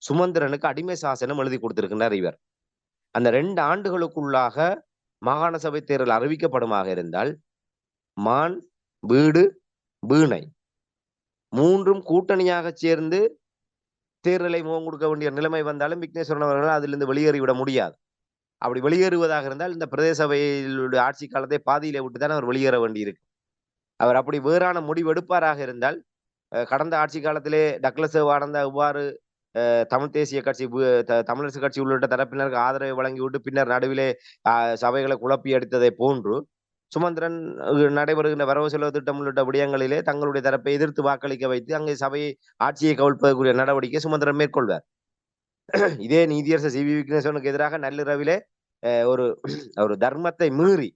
சுமந்திரனுக்கு அடிமை சாசனம் எழுதி கொடுத்திருக்கின்றார் இவர். அந்த 2 ஆண்டுகளுக்குள்ளாக மாகாண சபை தேர்தல் அறிவிக்கப்படுமாக இருந்தால் மான், வீடு, வீணை மூன்றும் கூட்டணியாக சேர்ந்து தேர்தலை முகம் கொடுக்க வேண்டிய நிலைமை வந்தாலும் விக்னேஸ்வரன் அவர்கள் அதிலிருந்து வெளியேறிவிட முடியாது. அப்படி வெளியேறுவதாக இருந்தால் இந்த பிரதேச சபையிலுடைய ஆட்சி காலத்தை பாதியிலே விட்டுதான் அவர் வெளியேற வேண்டியிருக்கு. அவர் அப்படி வேறான முடிவு எடுப்பாராக இருந்தால் கடந்த ஆட்சி காலத்திலே டக்ளஸ் தேவானந்தா இவ்வாறு தமிழ் தேசிய கட்சி, தமிழரசு கட்சி உள்ளிட்ட தரப்பினருக்கு ஆதரவை வழங்கிவிட்டு பின்னர் நடுவிலே சபைகளை குழப்பி அடித்ததை போன்று சுமந்திரன் நடைபெறுகின்ற வரவு செலவு திட்டம் உள்ளிட்ட விடயங்களிலே தங்களுடைய தரப்பை எதிர்த்து வாக்களிக்க வைத்து அங்கே சபையை ஆட்சியை கவிழ்ப்பதற்குரிய நடவடிக்கை சுமந்திரன் மேற்கொள்வார். இதே நீதியரசர் சி.வி. விக்னேஸ்வரனுக்கு எதிராக நள்ளிரவிலே ஒரு தர்மத்தை மீறி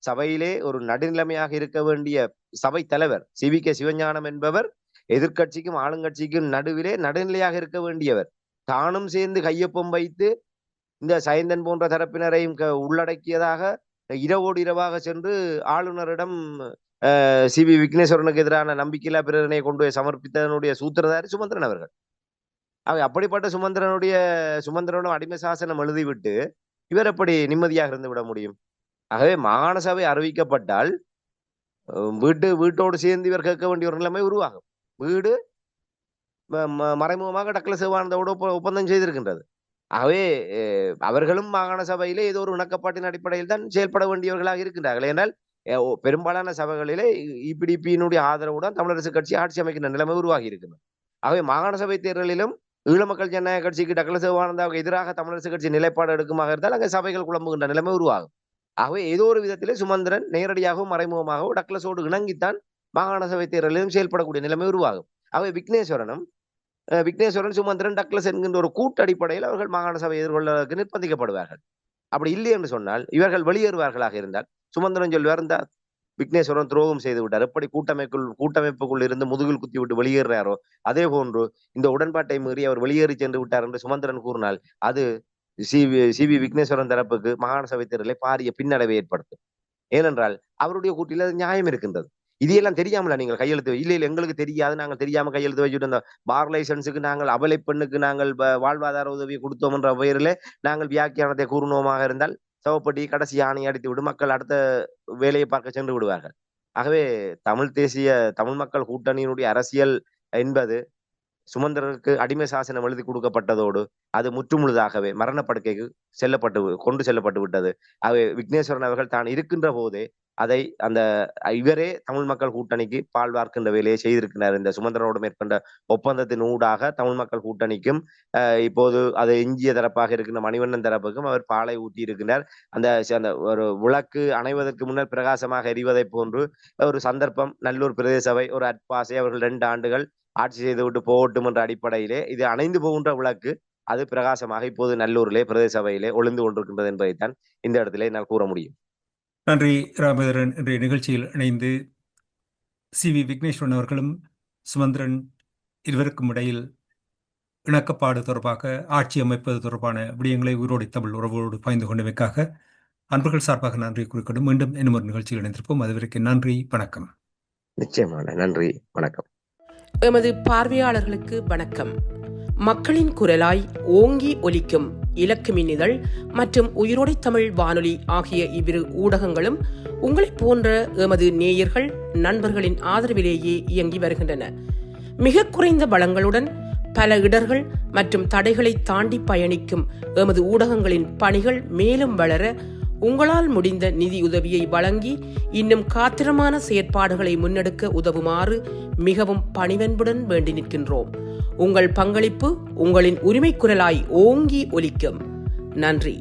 சபையிலே ஒரு நடுநிலைமையாக இருக்க வேண்டிய சபை தலைவர் சி.வி.கே. சிவஞானம் என்பவர் எதிர்கட்சிக்கும் ஆளுங்கட்சிக்கும் நடுவிலே நடுநிலையாக இருக்க வேண்டியவர் தானும் சேர்ந்து கையொப்பம் வைத்து இந்த சைந்தன் போன்ற தரப்பினரையும் உள்ளடக்கியதாக இரவோடு இரவாக சென்று ஆளுநரிடம் சி.வி. விக்னேஸ்வரனுக்கு எதிரான நம்பிக்கையில்லா பிரேரணையை கொண்டு போய் சமர்ப்பித்ததனுடைய சூத்திரதாரி சுமந்திரன் அவர்கள். அப்படிப்பட்ட சுமந்திரனும் அடிமை சாசனம் எழுதிவிட்டு இவர் எப்படி நிம்மதியாக இருந்து விட முடியும்? ஆகவே மாகாண சபை அறிவிக்கப்பட்டால் வீட்டோடு சேர்ந்து இவர் கேட்க வேண்டிய ஒரு நிலைமை உருவாகும். வீடு மறைமுகமாக டக்ளஸ் தேவானந்தாவோடு ஒப்பந்தம் செய்திருக்கின்றது. ஆகவே அவர்களும் மாகாண சபையிலே ஏதோ ஒரு இணக்கப்பாட்டின் அடிப்படையில் தான் செயல்பட வேண்டியவர்களாக இருக்கின்றார்கள். ஏனால் பெரும்பாலான சபைகளிலே இபிடிபியினுடைய ஆதரவுடன் தமிழரசு கட்சி ஆட்சி அமைக்கின்ற நிலைமை உருவாகி இருக்கிறது. ஆகவே மாகாண சபை தேர்தலிலும் ஈழ மக்கள் ஜனநாயக கட்சிக்கு டக்ளஸ் தேவானந்தாவுக்கு எதிராக தமிழரசு கட்சி நிலைப்பாடு எடுக்குமாக இருந்தால் அங்கே சபைகள் குழம்புகின்ற நிலைமை உருவாகும். ஆகவே ஏதோ ஒரு விதத்திலே சுமந்திரன் நேரடியாகவும் மறைமுகமாகவும் டக்ளஸோடு இணங்கித்தான் மாகாண சபை தேர்தலிலும் செயல்படக்கூடிய நிலைமை உருவாகும். ஆகவே விக்னேஸ்வரன் சுமந்திரன் டக்ளஸ் என்கின்ற ஒரு கூட்டு அடிப்படையில் அவர்கள் மாகாண சபை எதிர்கொள்வதற்கு நிர்பந்திக்கப்படுவார்கள். அப்படி இல்லை என்று சொன்னால் இவர்கள் வெளியேறுவார்களாக இருந்தால் சுமந்திரன் சொல்வார், இந்த விக்னேஸ்வரன் துரோகம் செய்து விட்டார், எப்படி கூட்டமைப்புக்குள் இருந்து முதுகில் குத்தி விட்டு வெளியேறாரோ அதே போன்று இந்த உடன்பாட்டை மீறி அவர் வெளியேறி சென்று விட்டார் என்று சுமந்திரன் கூறினால் அது சி.வி. விக்னேஸ்வரன் தரப்புக்கு மாகாண சபை தேர்தலை பாரிய பின்னடைவை ஏற்படுத்தும். ஏனென்றால் அவருடைய கூட்டில் அது நியாயம் இருக்கின்றது. இதையெல்லாம் தெரியாமல நீங்கள் கையெழுத்து இல்லை எங்களுக்கு தெரியாது, நாங்கள் தெரியாம கையெழுத்து வச்சுட்டு இருந்தோம். பார் லைசன்ஸுக்கு நாங்கள் அபலை பெண்ணுக்கு நாங்கள் வாழ்வாதார உதவி கொடுத்தோம் என்ற பெயரிலே நாங்கள் வியாக்கியானத்தை கூறுனோமாக இருந்தால் சவப்பட்டி கடைசி ஆணை அடித்து விடும் மக்கள் அடுத்த வேலையை பார்க்க சென்று விடுவார்கள். ஆகவே தமிழ் மக்கள் கூட்டணியினுடைய அரசியல் என்பது சுமந்திரனுக்கு அடிமை சாசனம் எழுதி கொடுக்கப்பட்டதோடு அது முற்றுமுழுதாகவே மரணப்படுக்கைக்கு கொண்டு செல்லப்பட்டு விட்டது. ஆகவே விக்னேஸ்வரன் அவர்கள் தான் இருக்கின்ற போதே அதை இவரே தமிழ் மக்கள் கூட்டணிக்கு பால் வார்க்கின்ற வேலையை செய்திருக்கிறார். இந்த சுமந்திரனோடு மேற்கொண்ட ஒப்பந்தத்தின் ஊடாக தமிழ் மக்கள் கூட்டணிக்கும் இப்போது அது எஞ்சிய தரப்பாக இருக்கின்ற மணிவண்ணன் தரப்புக்கும் அவர் பாலை ஊட்டி இருக்கிறார். அந்த ஒரு விளக்கு அணைவதற்கு முன்னர் பிரகாசமாக எரிவதை போன்று ஒரு சந்தர்ப்பம் நல்லூர் பிரதேச சபை ஒரு அட்பாசை அவர்கள் 2 ஆண்டுகள் ஆட்சி செய்துவிட்டு போகட்டும் என்ற அடிப்படையிலே இது அணைந்து போகின்ற விளக்கு அது பிரகாசமாக இப்போது நல்லூரிலே பிரதேச சபையிலே ஒளிந்து கொண்டிருக்கின்றது என்பதைத்தான் இந்த இடத்திலே என்னால் கூற முடியும். நன்றி ராமேந்திரன். இன்றைய நிகழ்ச்சியில் இணைந்து சி.வி. விக்னேஸ்வரன் அவர்களும் சுமந்திரன் இருவருக்கும் இடையில் இணக்கப்பாடு தொடர்பாக ஆட்சி அமைப்பது தொடர்பான விடயங்களை உயிரோடு தமிழ் உறவோடு பகிர்ந்து கொண்டமைக்காக அன்பர்கள் சார்பாக நன்றி குறிக்கொண்டு மீண்டும் இன்னும் ஒரு நிகழ்ச்சியில் இணைந்திருப்போம். அதுவரைக்கும் நன்றி, வணக்கம். நிச்சயமான நன்றி, வணக்கம். எமது பார்வையாளர்களுக்கு வணக்கம். மக்களின் குரலாய் ஓங்கி ஒலிக்கும் இலக்கு மின்னிதழ் மற்றும் உயிரோடை தமிழ் வானொலி ஆகிய இவ்விரு ஊடகங்களும் உங்களைப் போன்ற எமது நேயர்கள் நண்பர்களின் ஆதரவிலேயே இயங்கி வருகின்றன. மிக குறைந்த வளங்களுடன் பல இடர்கள் மற்றும் தடைகளை தாண்டி பயணிக்கும் எமது ஊடகங்களின் பணிகள் மேலும் வளர உங்களால் முடிந்த நிதியுதவியை வழங்கி இன்னும் காத்திரமான செயற்பாடுகளை முன்னெடுக்க உதவுமாறு மிகவும் பணிவன்புடன் வேண்டி நிற்கின்றோம். உங்கள் பங்களிப்பு உங்களின் உரிமை குரலாய் ஓங்கி ஒலிக்கும். நன்றி.